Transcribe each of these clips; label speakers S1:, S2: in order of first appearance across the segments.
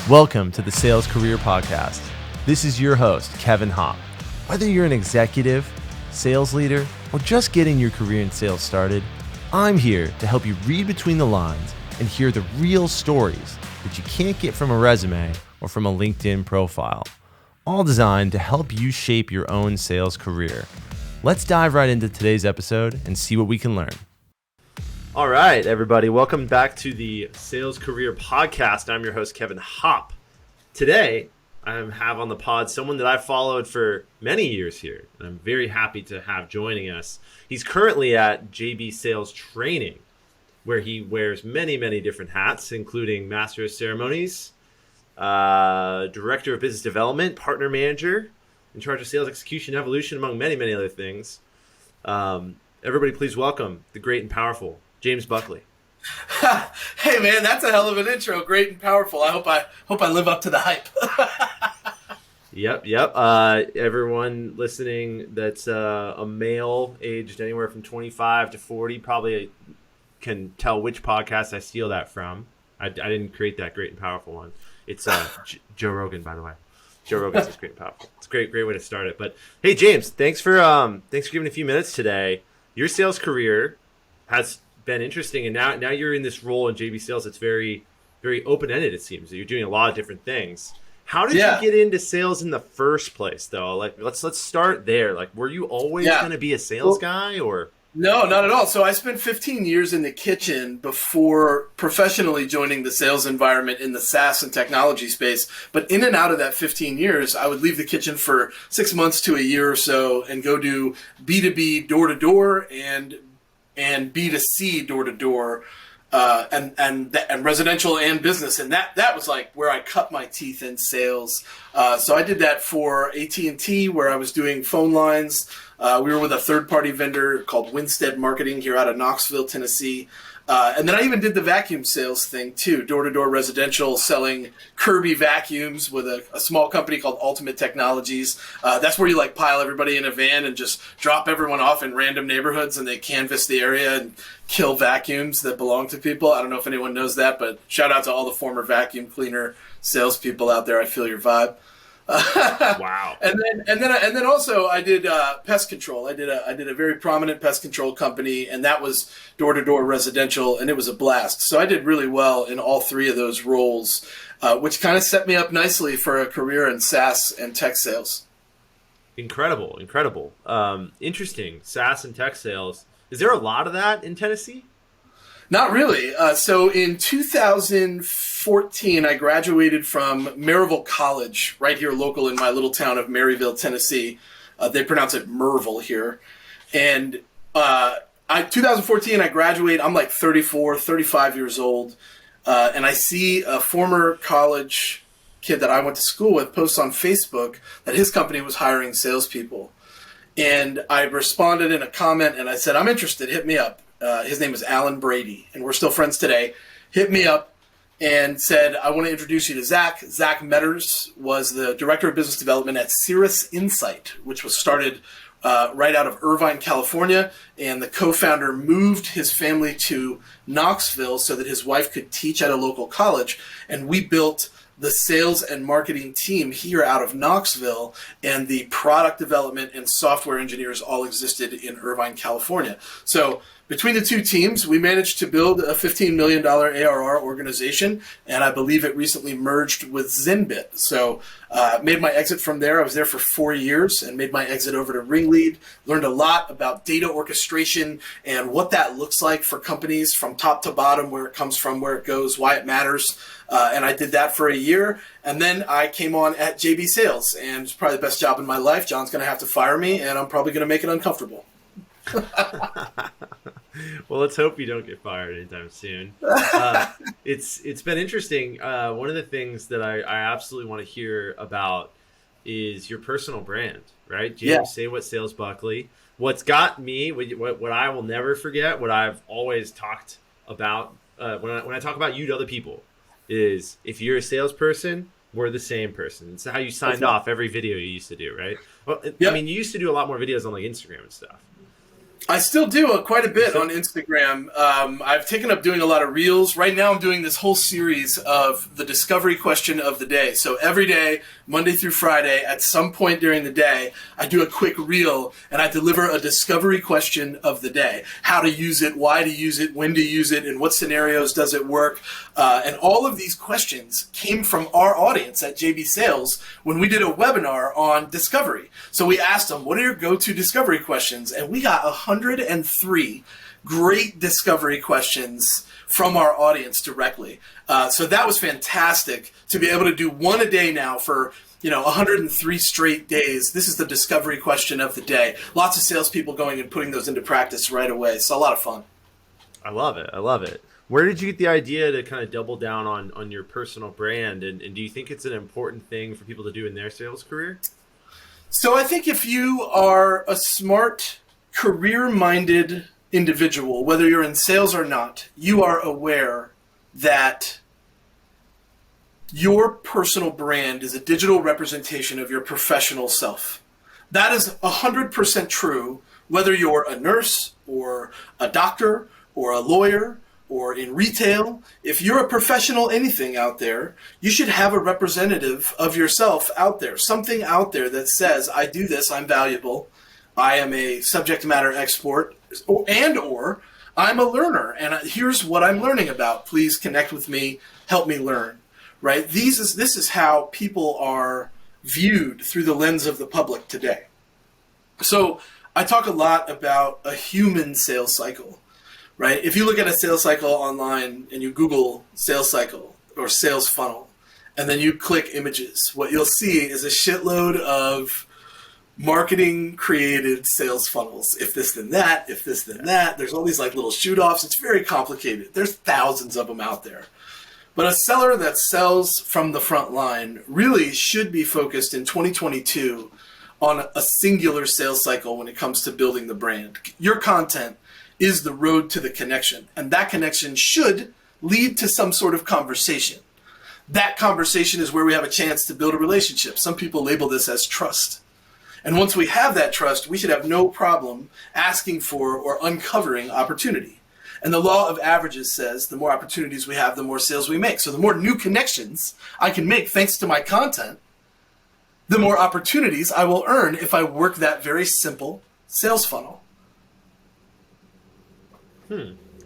S1: Welcome to the Sales Career Podcast. This is your host, Kevin Hopp. Whether you're an executive, sales leader, or just getting your career in sales started, I'm here to help you read between the lines and hear the real stories that you can't get from a resume or from a LinkedIn profile, all designed to help you shape your own sales career. Let's dive right into today's episode and see what we can learn. All right, everybody, welcome back to the Sales Career Podcast. I'm your host, Kevin Hopp. Today, I have on the pod someone that I've followed for many years here, and I'm very happy to have joining us. He's currently at JB Sales Training, where he wears many, many different hats, including Master of Ceremonies, Director of Business Development, Partner Manager, in charge of Sales Execution Evolution, among many, many other things. Everybody, please welcome the great and powerful James Buckley.
S2: Hey man, that's a hell of an intro. Great and powerful. I hope I live up to the hype.
S1: Yep. Everyone listening that's a male aged anywhere from 25 to 40 probably can tell which podcast I steal that from. I didn't create that great and powerful one. It's Joe Rogan, by the way. Joe Rogan's is great and powerful. It's a great way to start it. But hey, James, thanks for giving a few minutes today. Your sales career has been interesting, and now you're in this role in JB Sales. It's very, very open-ended. It seems that you're doing a lot of different things. How did you get into sales in the first place, though? Like, let's start there. Like, were you always going to be a sales guy, or?
S2: No, not at all. So I spent 15 years in the kitchen before professionally joining the sales environment in the SaaS and technology space. But in and out of that 15 years, I would leave the kitchen for 6 months to a year or so and go do B2B door-to-door and B2C door-to-door, and residential and business. And that was like where I cut my teeth in sales. So I did that for AT&T, where I was doing phone lines. We were with a third-party vendor called Winstead Marketing here out of Knoxville, Tennessee. And then I even did the vacuum sales thing too, door-to-door residential, selling Kirby vacuums with a small company called Ultimate Technologies. That's where you like pile everybody in a van and just drop everyone off in random neighborhoods, and they canvass the area and kill vacuums that belong to people. I don't know if anyone knows that, but shout out to all the former vacuum cleaner salespeople out there. I feel your vibe.
S1: Wow.
S2: And then also I did pest control. I did a very prominent pest control company, and that was door-to-door residential, and it was a blast. So I did really well in all three of those roles, which kind of set me up nicely for a career in SaaS and tech sales.
S1: Incredible. Interesting. SaaS and tech sales. Is there a lot of that in Tennessee?
S2: Not really. So in 2014, I graduated from Maryville College, right here local in my little town of Maryville, Tennessee. They pronounce it Merville here. And 2014, I graduate. I'm like 34, 35 years old. And I see a former college kid that I went to school with post on Facebook that his company was hiring salespeople. And I responded in a comment, and I said, I'm interested. Hit me up. His name is Alan Brady, and we're still friends today. Hit me up and said, I want to introduce you to Zach. Zach Metters was the Director of Business Development at Cirrus Insight, which was started right out of Irvine, California. And the co-founder moved his family to Knoxville so that his wife could teach at a local college. And we built the sales and marketing team here out of Knoxville, and the product development and software engineers all existed in Irvine, California. So between the two teams, we managed to build a $15 million ARR organization, and I believe it recently merged with Zenbit. So made my exit from there. I was there for 4 years and made my exit over to Ringlead. Learned a lot about data orchestration and what that looks like for companies from top to bottom, where it comes from, where it goes, why it matters. And I did that for a year. And then I came on at JB Sales, and it's probably the best job in my life. John's going to have to fire me, and I'm probably going to make it uncomfortable.
S1: Well, let's hope you don't get fired anytime soon. It's been interesting. One of the things that I absolutely want to hear about is your personal brand, right? James, Say What Sales Buckley. What's got me, what I will never forget, what I've always talked about when I talk about you to other people, is if you're a salesperson, we're the same person. It's how you signed off every video you used to do, right? Well, I mean, you used to do a lot more videos on like Instagram and stuff.
S2: I still do quite a bit on Instagram. I've taken up doing a lot of reels. Right now I'm doing this whole series of the discovery question of the day. So every day, Monday through Friday, at some point during the day, I do a quick reel and I deliver a discovery question of the day. How to use it, why to use it, when to use it, in what scenarios does it work. And all of these questions came from our audience at JB Sales when we did a webinar on discovery. So we asked them, what are your go-to discovery questions? And we got 103 great discovery questions from our audience directly. So that was fantastic to be able to do one a day now for 103 straight days. This is the discovery question of the day. Lots of salespeople going and putting those into practice right away. So a lot of fun.
S1: I love it. I love it. Where did you get the idea to kind of double down on your personal brand? And do you think it's an important thing for people to do in their sales career?
S2: So I think if you are a smart, career-minded individual, whether you're in sales or not, you are aware that your personal brand is a digital representation of your professional self. That is 100% true, whether you're a nurse or a doctor or a lawyer or in retail. If you're a professional anything out there, you should have a representative of yourself out there, something out there that says, I do this, I'm valuable, I am a subject matter expert, or I'm a learner, and here's what I'm learning about. Please connect with me, help me learn, right? This is how people are viewed through the lens of the public today. So I talk a lot about a human sales cycle. Right? If you look at a sales cycle online and you Google sales cycle or sales funnel, and then you click images, what you'll see is a shitload of marketing created sales funnels. If this, then that, if this, then that. There's all these like little shoot-offs. It's very complicated. There's thousands of them out there. But a seller that sells from the front line really should be focused in 2022 on a singular sales cycle when it comes to building the brand. Your content is the road to the connection. And that connection should lead to some sort of conversation. That conversation is where we have a chance to build a relationship. Some people label this as trust. And once we have that trust, we should have no problem asking for or uncovering opportunity. And the law of averages says the more opportunities we have, the more sales we make. So the more new connections I can make thanks to my content, the more opportunities I will earn if I work that very simple sales funnel.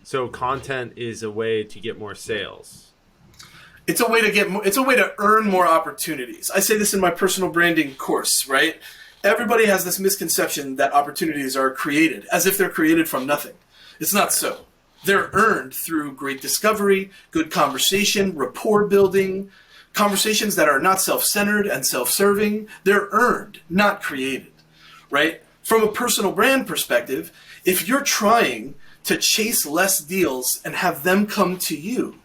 S1: So content is a way to get more sales.
S2: It's a way to earn more opportunities. I say this in my personal branding course, right? Everybody has this misconception that opportunities are created as if they're created from nothing. It's not so. They're earned through great discovery, good conversation, rapport building, conversations that are not self-centered and self-serving. They're earned, not created, right? From a personal brand perspective, if you're trying to chase less deals and have them come to you,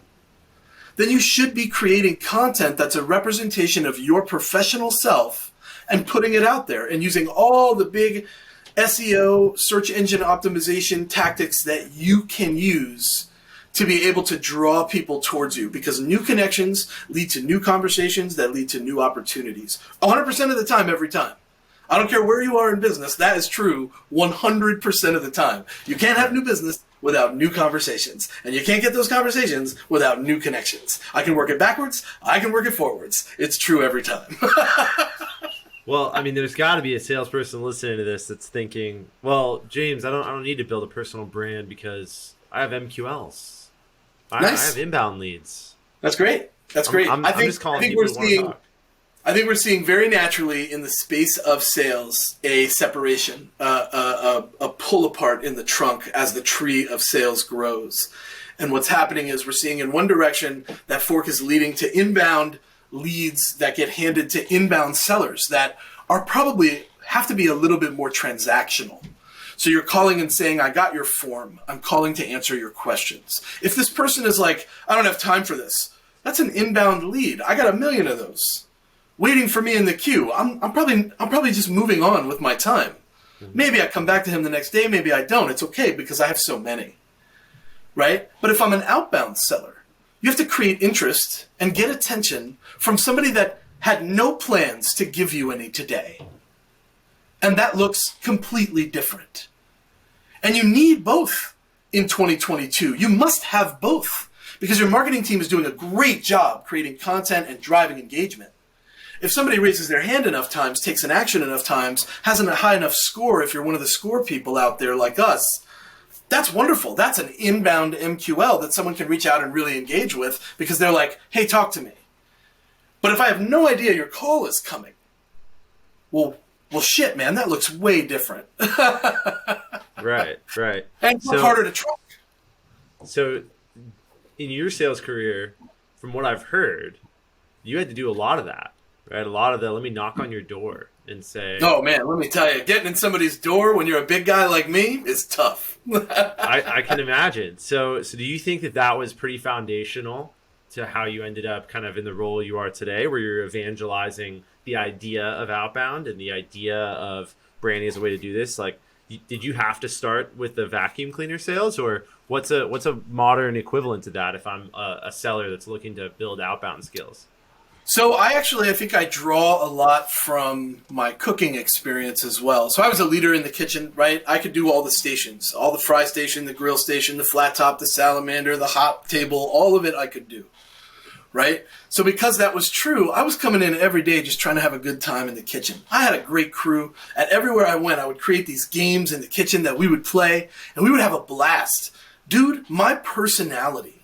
S2: then you should be creating content that's a representation of your professional self and putting it out there and using all the big SEO, search engine optimization tactics that you can use to be able to draw people towards you, because new connections lead to new conversations that lead to new opportunities. 100% of the time, every time. I don't care where you are in business, that is true 100% of the time. You can't have new business without new conversations, and you can't get those conversations without new connections. I can work it backwards, I can work it forwards. It's true every time.
S1: Well, I mean, there's got to be a salesperson listening to this that's thinking, well, James, I don't need to build a personal brand because I have MQLs.
S2: Nice.
S1: I have inbound leads.
S2: That's great. That's great.
S1: I'm just calling people who want to talk.
S2: I think we're seeing very naturally in the space of sales a separation, a pull apart in the trunk as the tree of sales grows. And what's happening is we're seeing in one direction that fork is leading to inbound leads that get handed to inbound sellers that are probably have to be a little bit more transactional. So you're calling and saying, I got your form. I'm calling to answer your questions. If this person is like, I don't have time for this, that's an inbound lead. I got 1 million of those waiting for me in the queue. I'm probably just moving on with my time. Maybe I come back to him the next day, maybe I don't. It's okay because I have so many, right? But if I'm an outbound seller, you have to create interest and get attention from somebody that had no plans to give you any today. And that looks completely different. And you need both in 2022. You must have both because your marketing team is doing a great job creating content and driving engagement. If somebody raises their hand enough times, takes an action enough times, has a high enough score, if you're one of the score people out there like us, that's wonderful. That's an inbound MQL that someone can reach out and really engage with because they're like, hey, talk to me. But if I have no idea your call is coming, well, shit, man, that looks way different.
S1: Right.
S2: And it's harder to track.
S1: So in your sales career, from what I've heard, you had to do a lot of that, right? A lot of the, let me knock on your door and say...
S2: Oh, man, let me tell you, getting in somebody's door when you're a big guy like me is tough.
S1: I can imagine. So do you think that was pretty foundational to how you ended up kind of in the role you are today, where you're evangelizing the idea of Outbound and the idea of branding as a way to do this? Like, did you have to start with the vacuum cleaner sales, or what's a modern equivalent to that if I'm a seller that's looking to build outbound skills?
S2: So I think I draw a lot from my cooking experience as well. So I was a leader in the kitchen, right? I could do all the stations, all the fry station, the grill station, the flat top, the salamander, the Hopp table, all of it I could do, right? So because that was true, I was coming in every day just trying to have a good time in the kitchen. I had a great crew. At everywhere I went, I would create these games in the kitchen that we would play, and we would have a blast. Dude, my personality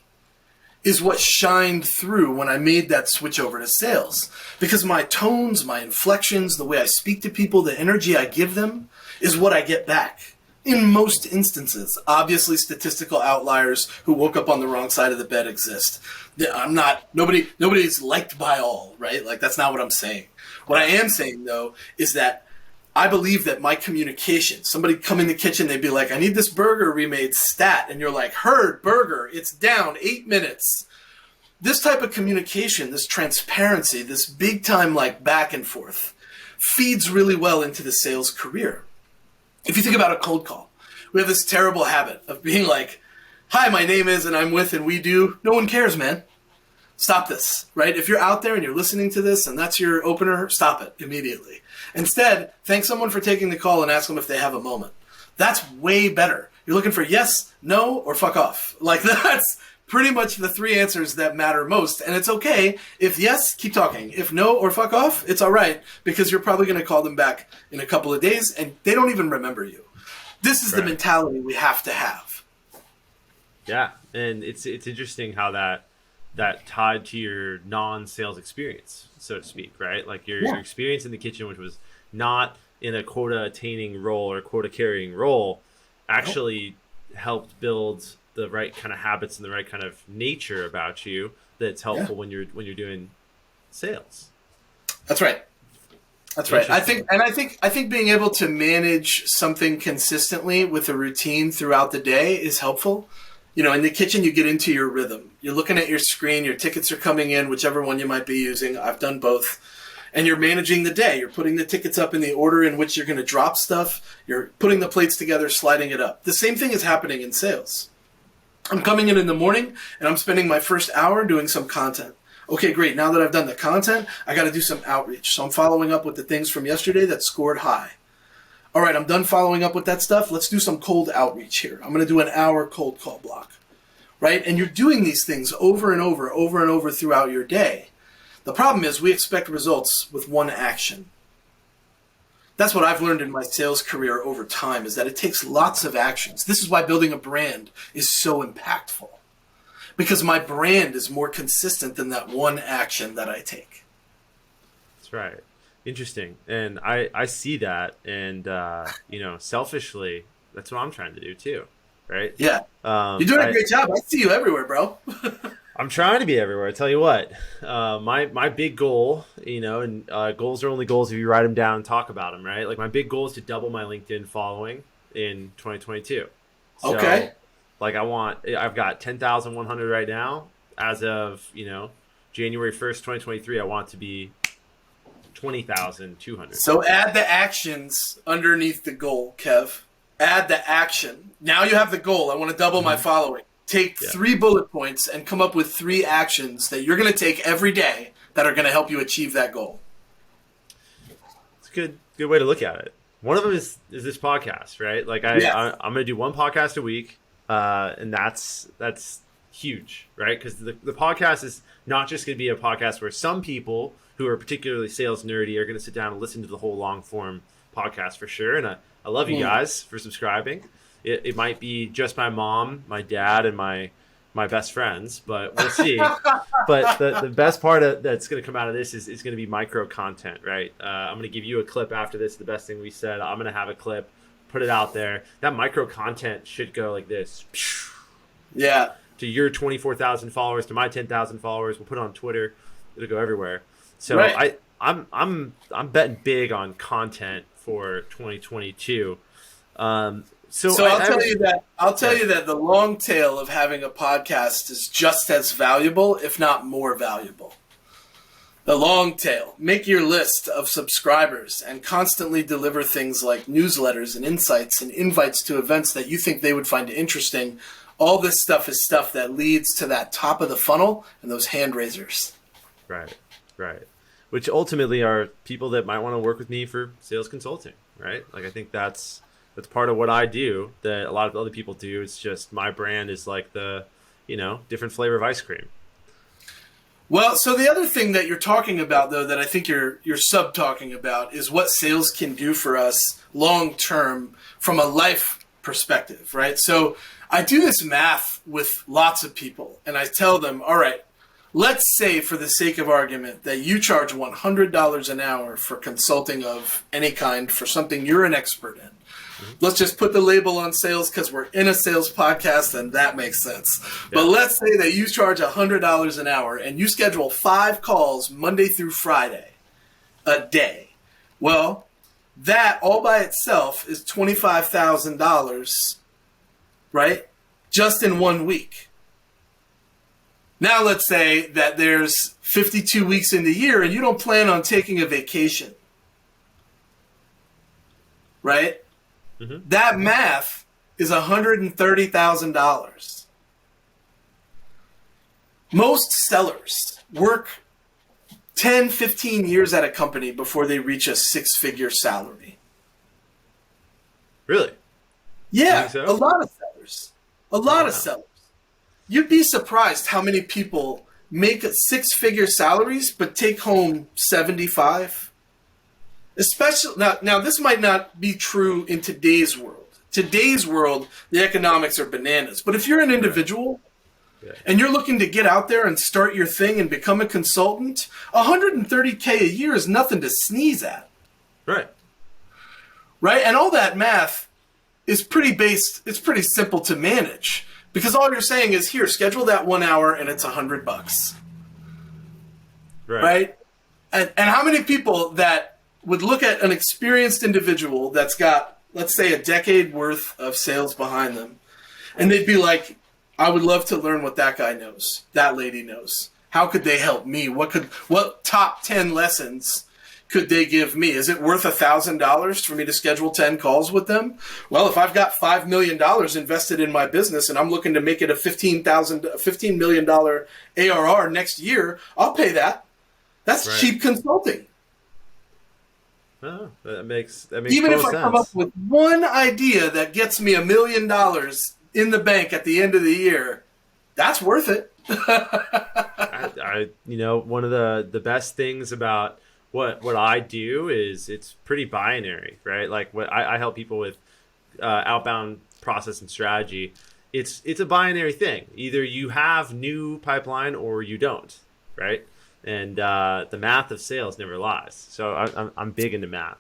S2: is what shined through when I made that switch over to sales. Because my tones, my inflections, the way I speak to people, the energy I give them is what I get back. In most instances, obviously statistical outliers who woke up on the wrong side of the bed exist. Nobody's liked by all, right? Like, that's not what I'm saying. What I am saying, though, is that I believe that my communication, somebody come in the kitchen, they'd be like, I need this burger remade stat. And you're like, heard, burger, it's down 8 minutes. This type of communication, this transparency, this big time like back and forth feeds really well into the sales career. If you think about a cold call, we have this terrible habit of being like, hi, my name is, and I'm with, and we do. No one cares, man. Stop this, right? If you're out there and you're listening to this and that's your opener, stop it immediately. Instead, thank someone for taking the call and ask them if they have a moment. That's way better. You're looking for yes, no, or fuck off. Like, that's pretty much the three answers that matter most. And it's okay. If yes, keep talking. If no or fuck off, it's all right, because you're probably going to call them back in a couple of days and they don't even remember you. This is the mentality we have to have. Yeah.
S1: And it's interesting how that tied to your non-sales experience, so to speak, right? Like your experience in the kitchen, which was not in a quota attaining role or quota carrying role, actually helped build the right kind of habits and the right kind of nature about you that's helpful when you're doing sales.
S2: That's right. That's right. I think being able to manage something consistently with a routine throughout the day is helpful. You know, in the kitchen, you get into your rhythm. You're looking at your screen, your tickets are coming in, whichever one you might be using. I've done both. And you're managing the day. You're putting the tickets up in the order in which you're going to drop stuff. You're putting the plates together, sliding it up. The same thing is happening in sales. I'm coming in the morning, and I'm spending my first hour doing some content. Okay, great. Now that I've done the content, I got to do some outreach. So I'm following up with the things from yesterday that scored high. All right, I'm done following up with that stuff. Let's do some cold outreach here. I'm going to do an hour cold call block, right? And you're doing these things over and over throughout your day. The problem is we expect results with one action. That's what I've learned in my sales career over time, is that it takes lots of actions. This is why building a brand is so impactful, because my brand is more consistent than that one action that I take.
S1: That's right. Interesting. And I see that. And, selfishly, that's what I'm trying to do too. Right.
S2: Yeah. You're doing a great job. I see you everywhere, bro.
S1: I'm trying to be everywhere. I tell you what, my big goal, and goals are only goals if you write them down and talk about them, right? Like, my big goal is to double my LinkedIn following in 2022. So,
S2: okay.
S1: Like, I've got 10,100 right now. As of, January 1st, 2023, I want to be 20,200.
S2: So add the actions underneath the goal, Kev. Add the action. Now you have the goal. I want to double my following. Take 3 bullet points and come up with 3 actions that you're going to take every day that are going to help you achieve that goal.
S1: It's a good way to look at it. One of them is this podcast, right? Like I'm going to do one podcast a week, and that's huge, right? Because the podcast is not just going to be a podcast where some people who are particularly sales nerdy are going to sit down and listen to the whole long form podcast for sure. And I love you guys for subscribing. It might be just my mom, my dad, and my best friends, but we'll see. But the best part that's going to come out of this is going to be micro content, right? I'm going to give you a clip after this, the best thing we said. I'm going to have a clip, put it out there. That micro content should go like this.
S2: Yeah.
S1: To your 24,000 followers, to my 10,000 followers. We'll put it on Twitter. It'll go everywhere. So
S2: right.
S1: I'm betting big on content for 2022. So
S2: I'll tell you that the long tail of having a podcast is just as valuable, if not more valuable. The long tail. Make your list of subscribers and constantly deliver things like newsletters and insights and invites to events that you think they would find interesting. All this stuff is stuff that leads to that top of the funnel and those hand raisers.
S1: Right. Which ultimately are people that might want to work with me for sales consulting, right? Like I think that's part of what I do that a lot of other people do. It's just my brand is like the, different flavor of ice cream.
S2: Well, so the other thing that you're talking about, though, that I think you're sub-talking about is what sales can do for us long-term from a life perspective, right? So I do this math with lots of people, and I tell them, all right, let's say for the sake of argument that you charge $100 an hour for consulting of any kind for something you're an expert in. Let's just put the label on sales because we're in a sales podcast and that makes sense. Yeah. But let's say that you charge $100 an hour and you schedule 5 calls Monday through Friday a day. Well, that all by itself is $25,000, right? Just in 1 week. Now let's say that there's 52 weeks in the year and you don't plan on taking a vacation, right? Mm-hmm. That math is $130,000. Most sellers work 10, 15 years at a company before they reach a 6-figure salary.
S1: Really?
S2: Yeah, so? A lot of sellers. Of sellers. You'd be surprised how many people make 6-figure salaries but take home 75. Especially now, this might not be true in today's world. Today's world, the economics are bananas. But if you're an individual and you're looking to get out there and start your thing and become a consultant, $130K a year is nothing to sneeze at.
S1: Right.
S2: And all that math is pretty based. It's pretty simple to manage because all you're saying is, here, schedule that 1 hour and it's $100. Right. And how many people that would look at an experienced individual that's got, let's say, a decade worth of sales behind them, and they'd be like, I would love to learn what that guy knows, that lady knows. How could they help me? What top 10 lessons could they give me? Is it worth $1,000 for me to schedule 10 calls with them? Well, if I've got $5 million invested in my business and I'm looking to make it a $15 million ARR next year, I'll pay that. That's cheap consulting.
S1: Oh, that makes
S2: even if I
S1: sense.
S2: come up with one idea that gets me $1 million in the bank at the end of the year, that's worth it.
S1: One of the best things about what I do is it's pretty binary, right? Like what I help people with outbound process and strategy. It's a binary thing. Either you have new pipeline or you don't, right? And the math of sales never lies. So I'm big into math.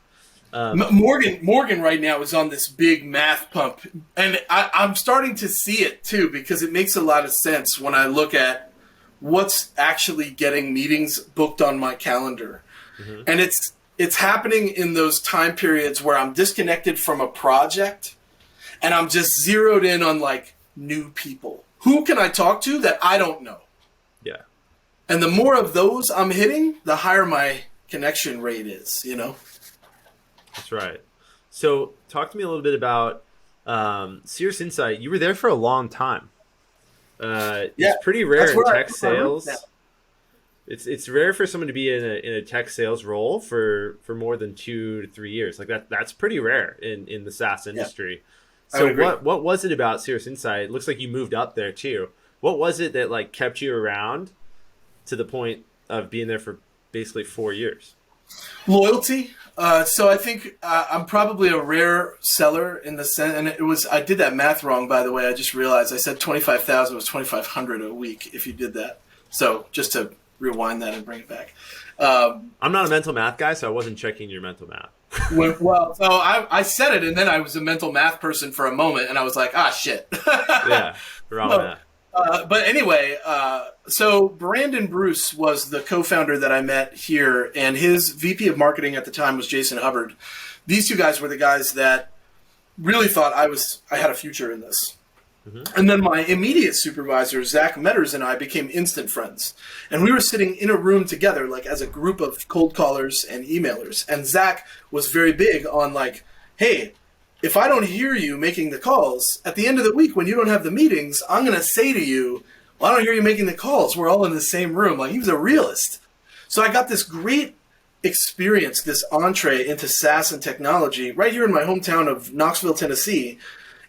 S2: Morgan right now is on this big math pump. And I'm starting to see it too because it makes a lot of sense when I look at what's actually getting meetings booked on my calendar. Mm-hmm. And it's happening in those time periods where I'm disconnected from a project and I'm just zeroed in on like new people. Who can I talk to that I don't know?
S1: Yeah.
S2: And the more of those I'm hitting, the higher my connection rate is,
S1: That's right. So talk to me a little bit about Cirrus Insight. You were there for a long time. It's pretty rare in tech sales. It's rare for someone to be in a tech sales role for more than 2 to 3 years. Like that's pretty rare in the SaaS industry.
S2: I would agree.
S1: What was it about Cirrus Insight? It looks like you moved up there too. What was it that like kept you around to the point of being there for basically 4 years?
S2: Loyalty. So I think I'm probably a rare seller in the sense, and I did that math wrong, by the way. I just realized I said 25,000 was 2,500 a week if you did that. So just to rewind that and bring it back.
S1: I'm not a mental math guy, so I wasn't checking your mental math.
S2: So I said it, and then I was a mental math person for a moment, and I was like, shit.
S1: Yeah, wrong with that.
S2: But anyway, so Brandon Bruce was the co-founder that I met here, and his VP of marketing at the time was Jason Hubbard. These two guys were the guys that really thought I had a future in this. Mm-hmm. And then my immediate supervisor, Zach Metters, and I became instant friends. And we were sitting in a room together, like as a group of cold callers and emailers. And Zach was very big on like, hey, if I don't hear you making the calls, at the end of the week when you don't have the meetings, I'm going to say to you, well, I don't hear you making the calls. We're all in the same room. Like, he was a realist. So I got this great experience, this entree into SaaS and technology right here in my hometown of Knoxville, Tennessee.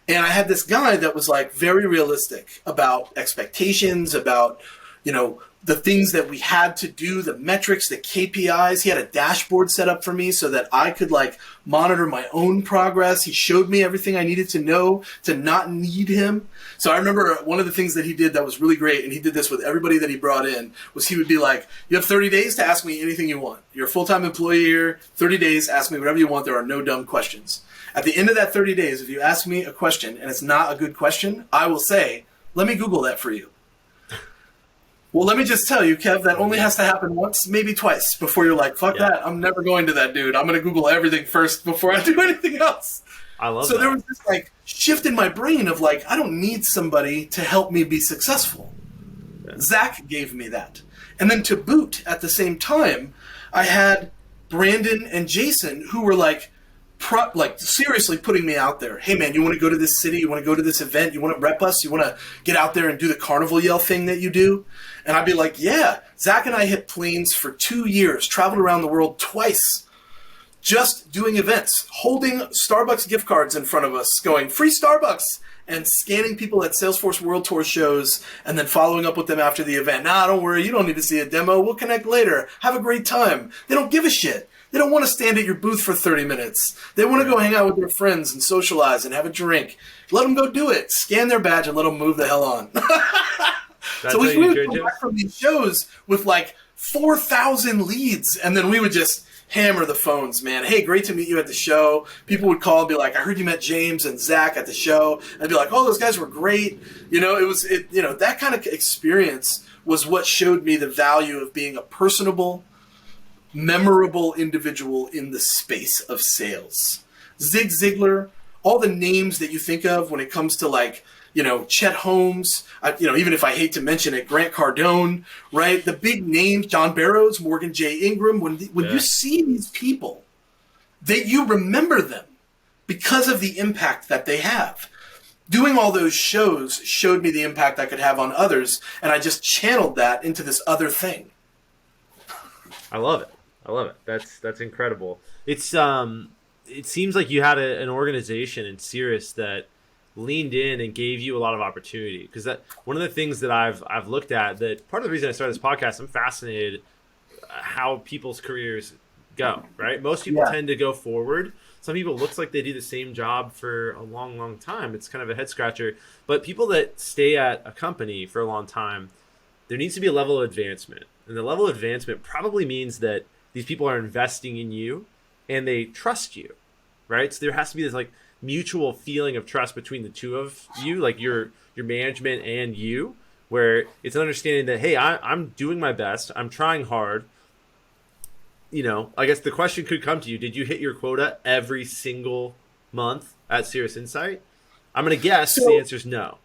S2: And I had this guy that was like very realistic about expectations, about, the things that we had to do, the metrics, the KPIs. He had a dashboard set up for me so that I could like monitor my own progress. He showed me everything I needed to know to not need him. So I remember one of the things that he did that was really great, and he did this with everybody that he brought in, was he would be like, you have 30 days to ask me anything you want. You're a full-time employee here, 30 days, ask me whatever you want. There are no dumb questions. At the end of that 30 days, if you ask me a question and it's not a good question, I will say, let me Google that for you. Well, let me just tell you, Kev, that only has to happen once, maybe twice, before you're like, fuck that, I'm never going to that dude. I'm going to Google everything first before I do anything else.
S1: I love that.
S2: So there was this like shift in my brain of like, I don't need somebody to help me be successful. Yeah. Zach gave me that. And then to boot, at the same time, I had Brandon and Jason who were like seriously putting me out there. Hey man, you want to go to this city? You want to go to this event? You want to rep us? You want to get out there and do the carnival yell thing that you do? And I'd be like, yeah. Zach and I hit planes for 2 years, traveled around the world twice, just doing events, holding Starbucks gift cards in front of us, going free Starbucks, and scanning people at Salesforce World Tour shows and then following up with them after the event. Nah, don't worry. You don't need to see a demo. We'll connect later. Have a great time. They don't give a shit. They don't want to stand at your booth for 30 minutes. They want to go hang out with their friends and socialize and have a drink. Let them go do it. Scan their badge and let them move the hell on. So we would come back from these shows with like 4,000 leads, and then we would just hammer the phones, man. Hey, great to meet you at the show. People would call and be like, I heard you met James and Zach at the show. I'd be like, oh, those guys were great. That kind of experience was what showed me the value of being a personable, memorable individual in the space of sales. Zig Ziglar, all the names that you think of when it comes to like, Chet Holmes, even if I hate to mention it, Grant Cardone, right? The big names, John Barrows, Morgan J. Ingram, when you see these people, that you remember them because of the impact that they have. Doing all those shows showed me the impact I could have on others, and I just channeled that into this other thing.
S1: I love it. That's incredible. It seems like you had an organization in Cirrus that leaned in and gave you a lot of opportunity, because that one of the things that I've looked at, that part of the reason I started this podcast, I'm fascinated how people's careers go, right? Most people tend to go forward. Some people, it looks like they do the same job for a long time. It's kind of a head scratcher. But people that stay at a company for a long time, there needs to be a level of advancement. And the level of advancement probably means that these people are investing in you and they trust you, right? So there has to be this like mutual feeling of trust between the two of you, like your management and you, where it's an understanding that, hey, I'm doing my best. I'm trying hard. I guess the question could come to you. Did you hit your quota every single month at Cirrus Insight? I'm going to guess the answer is no.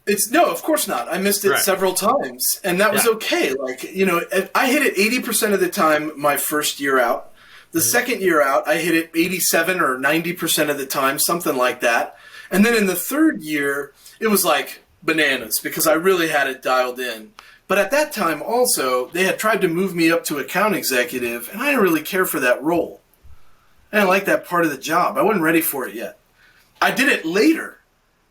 S2: It's no, of course not. I missed it several times, and that was okay. Like, I hit it 80% of the time my first year out. The second year out, I hit it 87 or 90% of the time, something like that. And then in the third year, it was like bananas because I really had it dialed in. But at that time also, they had tried to move me up to account executive, and I didn't really care for that role. I didn't like that part of the job. I wasn't ready for it yet. I did it later.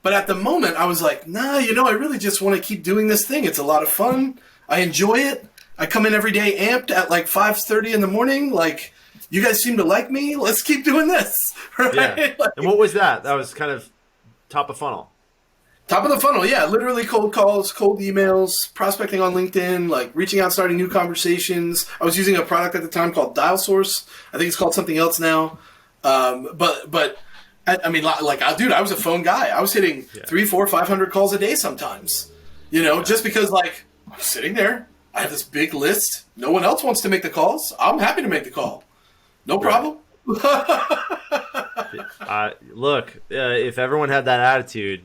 S2: But at the moment, I was like, nah, I really just want to keep doing this thing. It's a lot of fun. I enjoy it. I come in every day amped at like 5:30 in the morning. Like, you guys seem to like me. Let's keep doing this. Right?
S1: Yeah.
S2: Like,
S1: and what was that? That was kind of top of funnel.
S2: Top of the funnel, yeah. Literally cold calls, cold emails, prospecting on LinkedIn, like reaching out, starting new conversations. I was using a product at the time called Dial Source. I think it's called something else now. But I mean, like, dude, I was a phone guy. I was hitting 300, 400, 500 calls a day sometimes. Just because, like, I'm sitting there. I have this big list. No one else wants to make the calls. I'm happy to make the call. No problem.
S1: Look, if everyone had that attitude,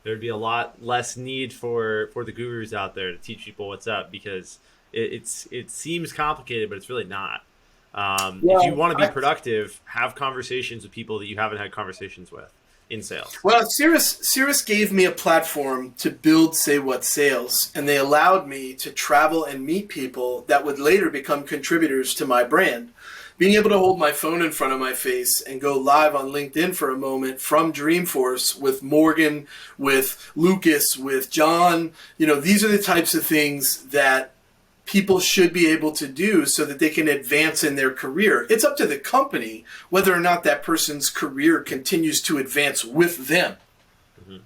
S1: there'd be a lot less need for the gurus out there to teach people what's up, because it seems complicated, but it's really not. If you want to be productive, have conversations with people that you haven't had conversations with in sales.
S2: Well, Cirrus gave me a platform to build Say What Sales, and they allowed me to travel and meet people that would later become contributors to my brand. Being able to hold my phone in front of my face and go live on LinkedIn for a moment from Dreamforce with Morgan, with Lucas, with John, these are the types of things that people should be able to do so that they can advance in their career. It's up to the company whether or not that person's career continues to advance with them. Mm-hmm.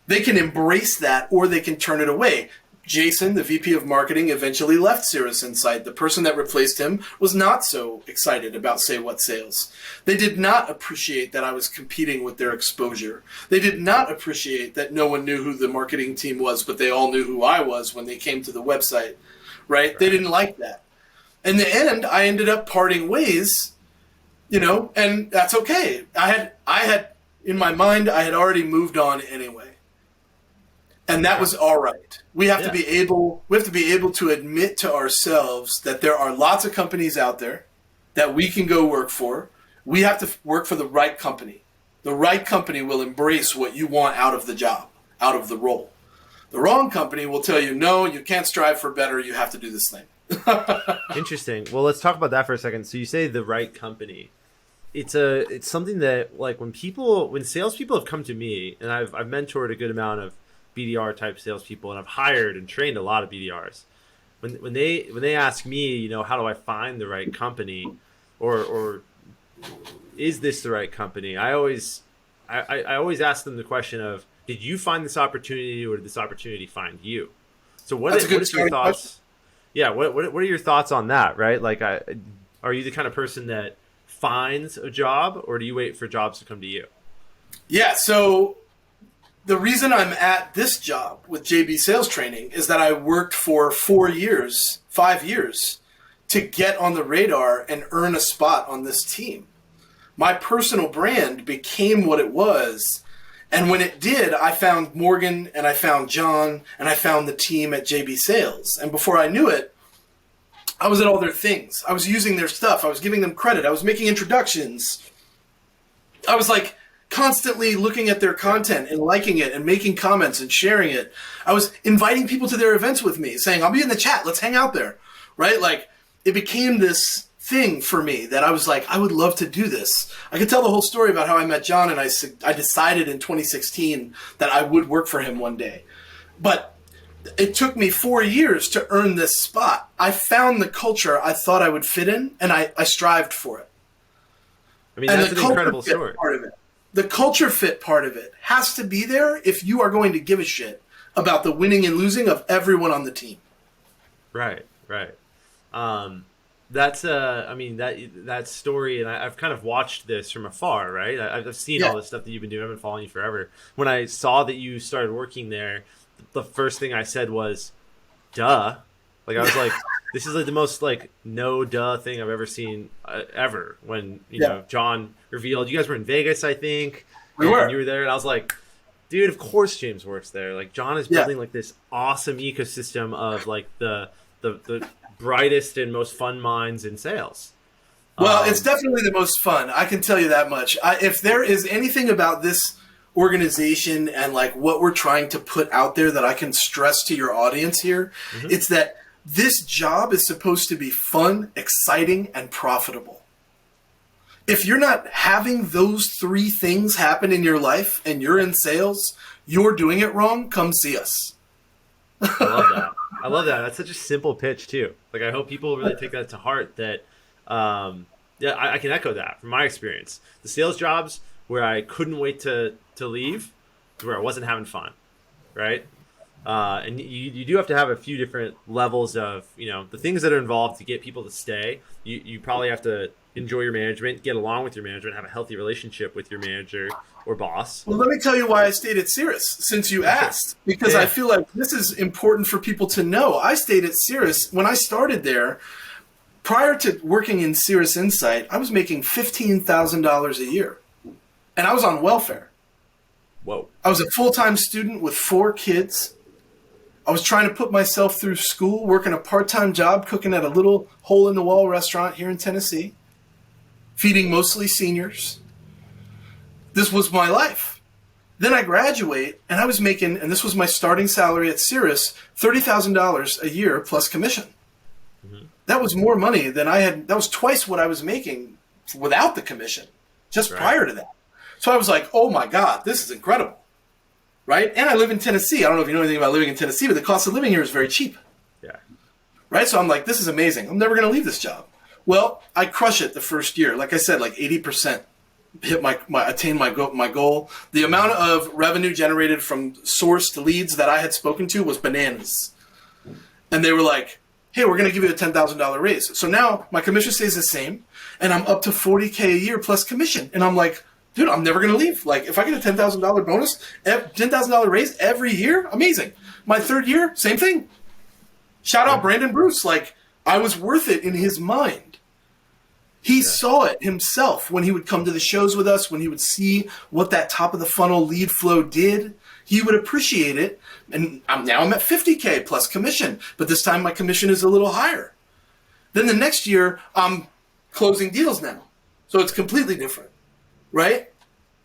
S2: They can embrace that or they can turn it away. Jason, the VP of marketing, eventually left Cirrus Insight. The person that replaced him was not so excited about Say What Sales. They did not appreciate that I was competing with their exposure. They did not appreciate that no one knew who the marketing team was, but they all knew who I was when they came to the website. Right? They didn't like that. In the end, I ended up parting ways, and that's okay. I had in my mind, I had already moved on anyway. And that was all right. We have to be able to admit to ourselves that there are lots of companies out there that we can go work for. We have to work for the right company. The right company will embrace what you want out of the job, out of the role. The wrong company will tell you, no, you can't strive for better. You have to do this thing.
S1: Interesting. Well, let's talk about that for a second. So you say the right company. It's something that, like, when salespeople have come to me, and I've mentored a good amount of BDR type salespeople, and I've hired and trained a lot of BDRs. When they ask me, how do I find the right company, or is this the right company? I always ask them the question of, did you find this opportunity, or did this opportunity find you? So what are your thoughts? Yeah, what are your thoughts on that? Right, like, are you the kind of person that finds a job, or do you wait for jobs to come to you?
S2: Yeah. So the reason I'm at this job with JB Sales Training is that I worked for 5 years, to get on the radar and earn a spot on this team. My personal brand became what it was. And when it did, I found Morgan and I found John and I found the team at JB Sales. And before I knew it, I was at all their things. I was using their stuff. I was giving them credit. I was making introductions. I was like constantly looking at their content and liking it and making comments and sharing it. I was inviting people to their events with me, saying, I'll be in the chat. Let's hang out there. Right? Like, it became this thing for me that I was like, I would love to do this. I could tell the whole story about how I met John, and I decided in 2016 that I would work for him one day. But it took me 4 years to earn this spot. I found the culture I thought I would fit in, and I strived for it.
S1: I mean, that's an incredible story.
S2: The culture fit part of it has to be there if you are going to give a shit about the winning and losing of everyone on the team.
S1: Right. That's that story, and I've kind of watched this from afar, right? I've seen all this stuff that you've been doing. I've been following you forever. When I saw that you started working there, the first thing I said was, duh. Like, I was like, this is like the most like no duh thing I've ever seen ever. When you know John revealed you guys were in Vegas, I think
S2: we were.
S1: And you were there, and I was like, dude, of course James works there. Like, John is building like this awesome ecosystem of like the brightest and most fun minds in sales.
S2: Well, it's definitely the most fun. I can tell you that much. If there is anything about this organization and like what we're trying to put out there that I can stress to your audience here. Mm-hmm. It's that this job is supposed to be fun, exciting, and profitable. If you're not having those three things happen in your life and you're in sales, you're doing it wrong. Come see us.
S1: I love that. That's such a simple pitch too. Like, I hope people really take that to heart, that, I can echo that from my experience. The sales jobs where I couldn't wait to leave, to where I wasn't having fun. Right. And you do have to have a few different levels of, the things that are involved to get people to stay. You probably have to enjoy your management, get along with your management, have a healthy relationship with your manager or boss.
S2: Well, let me tell you why I stayed at Cirrus, since you asked, because I feel like this is important for people to know. I stayed at Cirrus. When I started there, prior to working in Cirrus Insight, I was making $15,000 a year, and I was on welfare.
S1: Whoa.
S2: I was a full-time student with 4 kids. I was trying to put myself through school, working a part-time job, cooking at a little hole-in-the-wall restaurant here in Tennessee, feeding mostly seniors. This was my life. Then I graduate, and I was making, and this was my starting salary at Cirrus, $30,000 a year plus commission. Mm-hmm. That was more money than I had. That was twice what I was making without the commission, just prior to that. So I was like, oh my God, this is incredible. Right? And I live in Tennessee. I don't know if you know anything about living in Tennessee, but the cost of living here is very cheap.
S1: Yeah.
S2: Right? So I'm like, this is amazing. I'm never going to leave this job. Well, I crush it the first year. Like I said, like 80% hit attain my goal. The amount of revenue generated from source to leads that I had spoken to was bananas. And they were like, hey, we're going to give you a $10,000 raise. So now my commission stays the same, and I'm up to $40K a year plus commission. And I'm like, dude, I'm never going to leave. Like, if I get a $10,000 bonus, $10,000 raise every year, amazing. My third year, same thing. Shout out Brandon Bruce. Like, I was worth it in his mind. He saw it himself when he would come to the shows with us, when he would see what that top of the funnel lead flow did. He would appreciate it. And I'm at 50K plus commission, but this time my commission is a little higher. Then the next year, I'm closing deals now. So it's completely different. Right?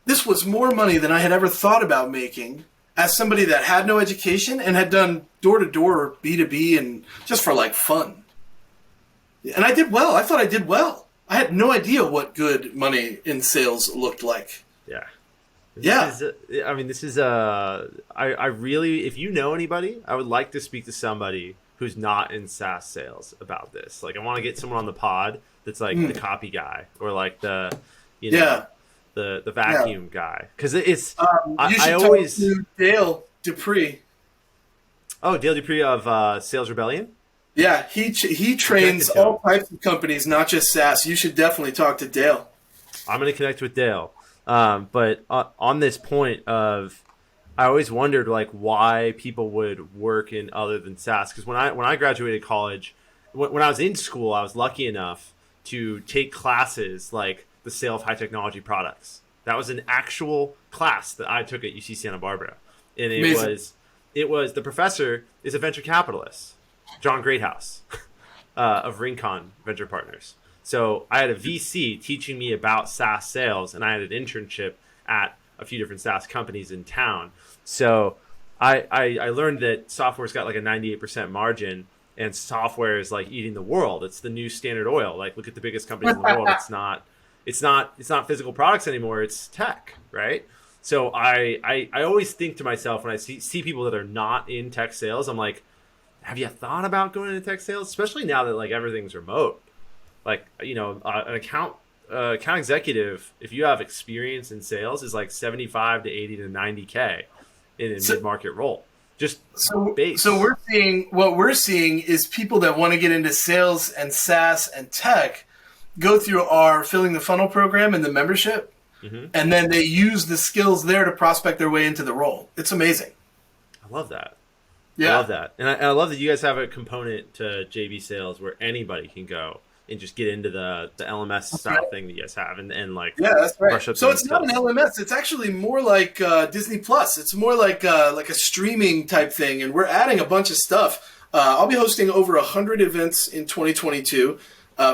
S2: This was more money than I had ever thought about making as somebody that had no education and had done door-to-door B2B and just for like fun. And I did well. I thought I did well. I had no idea what good money in sales looked like.
S1: Yeah. I really, if you know anybody, I would like to speak to somebody who's not in SaaS sales about this. Like, I want to get someone on the pod that's like the copy guy or like the vacuum guy, because it's
S2: you should talk to Dale Dupree.
S1: Oh, Dale Dupree of Sales Rebellion.
S2: Yeah, he trains all types of companies, not just SaaS. You should definitely talk to Dale.
S1: I'm going to connect with Dale. But on this point of, I always wondered like why people would work in other than SaaS, because when I graduated college, when I was in school, I was lucky enough to take classes like the sale of high technology products. That was an actual class that I took at UC Santa Barbara. And it was the professor is a venture capitalist, John Greathouse of Rincon Venture Partners. So I had a VC teaching me about SaaS sales, and I had an internship at a few different SaaS companies in town. So I learned that software's got like a 98% margin, and software is like eating the world. It's the new Standard Oil. Like, look at the biggest companies in the world. It's not physical products anymore. It's tech, right? So I always think to myself when I see people that are not in tech sales, I'm like, have you thought about going into tech sales? Especially now that like everything's remote. Like, an account executive, if you have experience in sales, is like 75 to 80 to 90K in a mid-market role. So we're seeing is people that want to get into sales and SaaS and tech go through our Filling the Funnel program and the membership, and then they use the skills there to prospect their way into the role. It's amazing. I love that.
S2: Yeah.
S1: I love that. And I love that you guys have a component to JB Sales where anybody can go and just get into the LMS style thing that you guys have and like
S2: that's right.
S1: brush up.
S2: So it's not an LMS. It's actually more like Disney Plus. It's more like a streaming type thing, and we're adding a bunch of stuff. I'll be hosting over 100 events in 2022.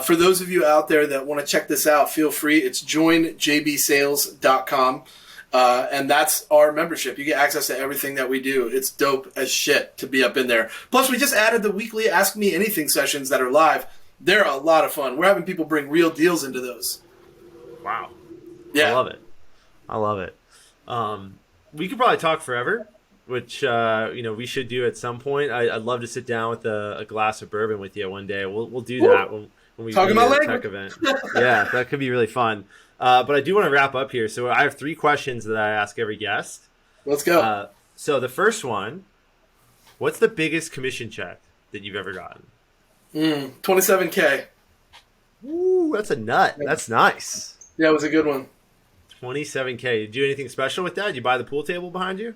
S2: For those of you out there that want to check this out, feel free. It's joinjbsales.com. And that's our membership. You get access to everything that we do. It's dope as shit to be up in there. Plus, we just added the weekly Ask Me Anything sessions that are live. They're a lot of fun. We're having people bring real deals into those.
S1: Wow.
S2: Yeah.
S1: I love it. We could probably talk forever, which we should do at some point. I'd love to sit down with a glass of bourbon with you one day. We'll do that when we do a tech event. Yeah, that could be really fun. But I do want to wrap up here. So I have 3 questions that I ask every guest.
S2: Let's go.
S1: So the first one, what's the biggest commission check that you've ever gotten?
S2: $27K.
S1: Ooh, that's a nut. That's nice.
S2: Yeah, it was a good one.
S1: $27K. Did you do anything special with that? Did you buy the pool table behind you?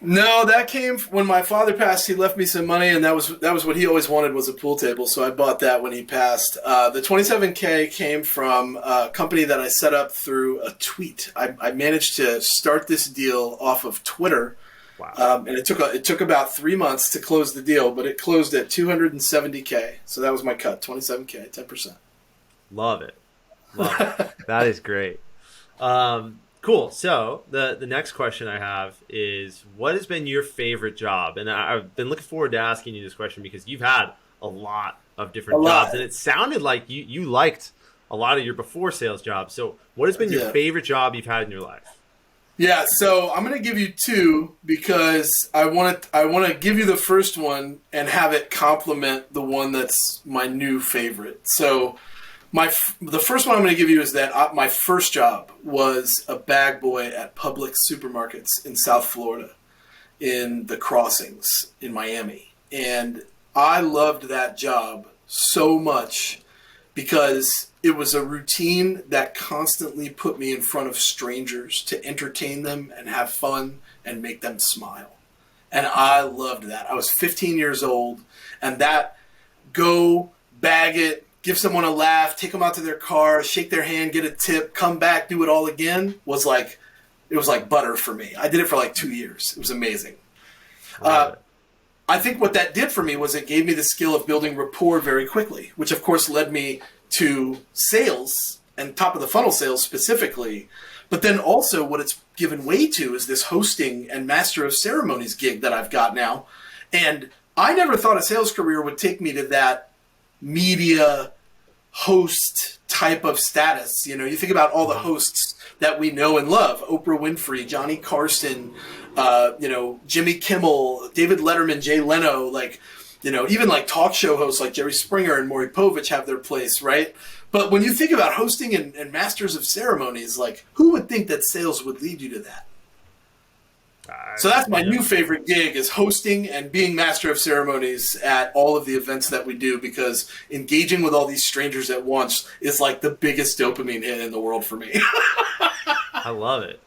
S2: No, that came when my father passed. He left me some money, and that was what he always wanted, was a pool table. So I bought that when he passed. The $27K came from a company that I set up through a tweet. I managed to start this deal off of Twitter.
S1: Wow.
S2: And it took about 3 months to close the deal, but it closed at $270K. So that was my cut, $27K, 10%.
S1: Love it. That is great. Cool. So the next question I have is, what has been your favorite job? And I've been looking forward to asking you this question because you've had a lot of different jobs, and it sounded like you liked a lot of your before sales jobs. So what has been your favorite job you've had in your life?
S2: Yeah, so I'm going to give you 2 because I want to give you the first one and have it complement the one that's my new favorite. So the first one I'm going to give you is that my first job was a bag boy at Publix supermarkets in South Florida, in the Crossings in Miami. And I loved that job so much because it was a routine that constantly put me in front of strangers to entertain them and have fun and make them smile. And I loved that. I was 15 years old, and that go, bag it, give someone a laugh, take them out to their car, shake their hand, get a tip, come back, do it all again, it was like butter for me. I did it for like 2 years. It was amazing. I think what that did for me was it gave me the skill of building rapport very quickly, which of course led me to sales and top of the funnel sales specifically. But then also what it's given way to is this hosting and master of ceremonies gig that I've got now. And I never thought a sales career would take me to that media host type of status. You know, you think about all the hosts that we know and love: Oprah Winfrey, Johnny Carson, Jimmy Kimmel, David Letterman, Jay Leno, even like talk show hosts like Jerry Springer and Maury Povich have their place, right? But when you think about hosting and masters of ceremonies, like, who would think that sales would lead you to that? So that's my new favorite gig, is hosting and being master of ceremonies at all of the events that we do, because engaging with all these strangers at once is like the biggest dopamine hit in the world for me.
S1: I love it.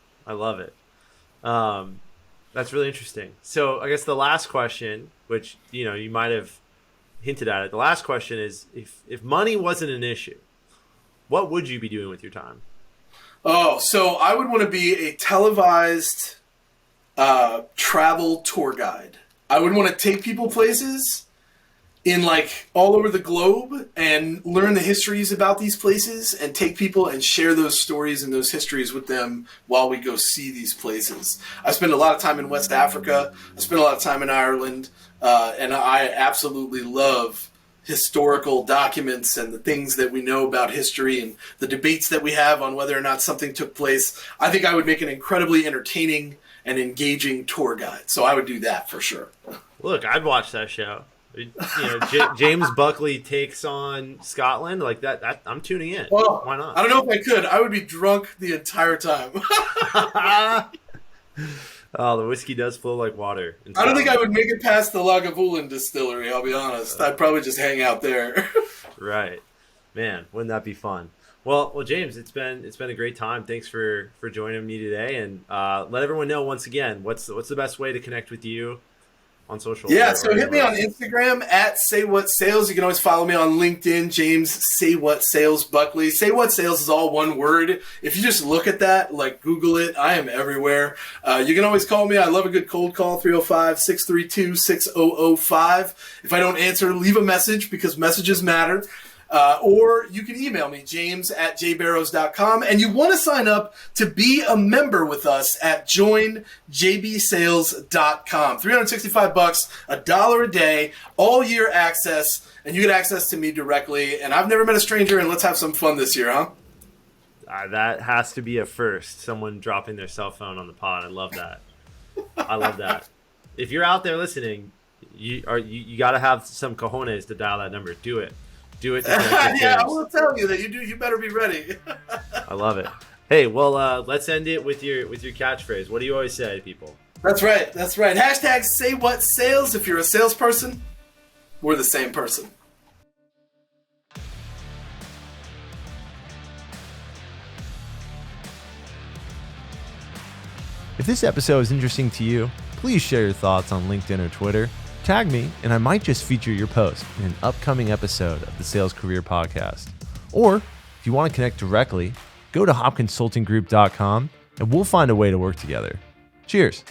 S1: That's really interesting. So I guess the last question, which, you might have hinted at it. The last question is, if money wasn't an issue, what would you be doing with your time?
S2: Oh, so I would want to be a televised travel tour guide. I would want to take people places in all over the globe and learn the histories about these places and take people and share those stories and those histories with them while we go see these places. I spend a lot of time in West Africa. I spend a lot of time in Ireland. And I absolutely love historical documents and the things that we know about history and the debates that we have on whether or not something took place. I think I would make an incredibly entertaining and engaging tour guide. So I would do that for sure.
S1: Look, I'd watch that show. James Buckley takes on Scotland, like that. I'm tuning in.
S2: Well,
S1: why not?
S2: I don't know if I could. I would be drunk the entire time.
S1: Oh, the whiskey does flow like water.
S2: I don't think I would make it past the Lagavulin distillery, I'll be honest. I'd probably just hang out there.
S1: Right. Man, wouldn't that be fun? Well, James, it's been a great time. Thanks for joining me today, and let everyone know once again what's the best way to connect with you on social.
S2: Yeah, so hit me on Instagram at Say What Sales. You can always follow me on LinkedIn, James Say What Sales Buckley. Say What Sales is all one word. If you just look at that, Google it, I am everywhere. You can always call me. I love a good cold call, 305-632-6005. If I don't answer, leave a message, because messages matter. Or you can email me, james@jbarrows.com. And you want to sign up to be a member with us at joinjbsales.com. $365, $1 a day, all year access, and you get access to me directly. And I've never met a stranger, and let's have some fun this year, huh?
S1: That has to be a first. Someone dropping their cell phone on the pod. I love that. I love that. If you're out there listening, you got to have some cojones to dial that number. Do it. Do it.
S2: Yeah, I will tell you that you do. You better be ready.
S1: I love it. Hey, well, let's end it with your catchphrase. What do you always say to people?
S2: That's right. That's right. Hashtag say what sales. If you're a salesperson, we're the same person.
S1: If this episode is interesting to you, please share your thoughts on LinkedIn or Twitter. Tag me, and I might just feature your post in an upcoming episode of the Sales Career Podcast. Or, if you want to connect directly, go to hoppconsultinggroup.com, and we'll find a way to work together. Cheers.